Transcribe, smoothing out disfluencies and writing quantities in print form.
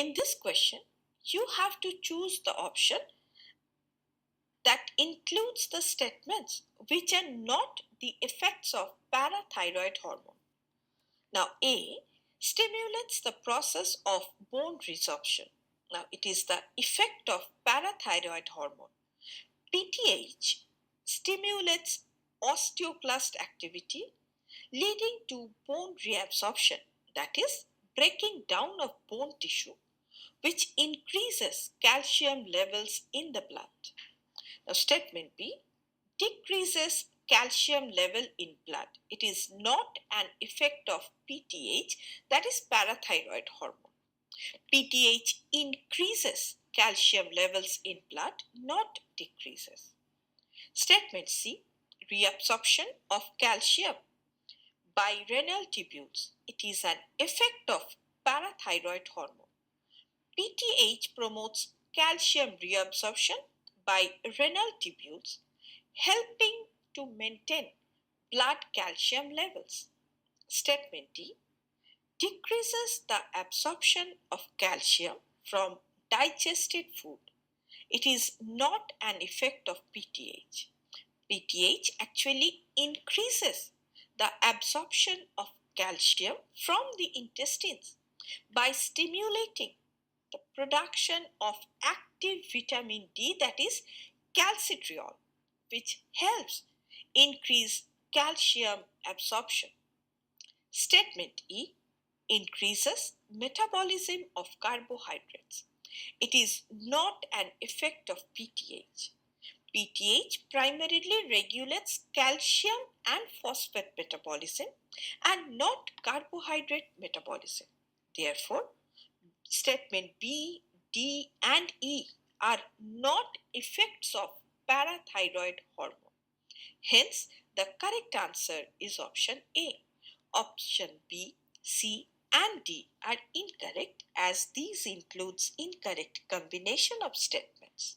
In this question, you have to choose the option that includes the statements which are not the effects of parathyroid hormone. Now, A stimulates the process of bone resorption. Now, it is the effect of parathyroid hormone. PTH stimulates osteoclast activity, leading to bone reabsorption, that is, breaking down of bone tissue, which increases calcium levels in the blood. Now, statement B decreases calcium level in blood. It is not an effect of PTH, that is parathyroid hormone. PTH increases calcium levels in blood, not decreases. Statement C reabsorption of calcium by renal tubules. It is an effect of parathyroid hormone. PTH promotes calcium reabsorption by renal tubules, helping to maintain blood calcium levels. Statement D decreases the absorption of calcium from digested food. It is not an effect of PTH. PTH actually increases the absorption of calcium from the intestines by stimulating the production of active vitamin D, that is calcitriol, which helps increase calcium absorption. Statement E increases metabolism of carbohydrates. It is not an effect of PTH. PTH primarily regulates calcium and phosphate metabolism and not carbohydrate metabolism. Therefore, statement B, D, and E are not effects of parathyroid hormone. Hence, the correct answer is option A. Option B, C, and D are incorrect, as these includes incorrect combination of statements.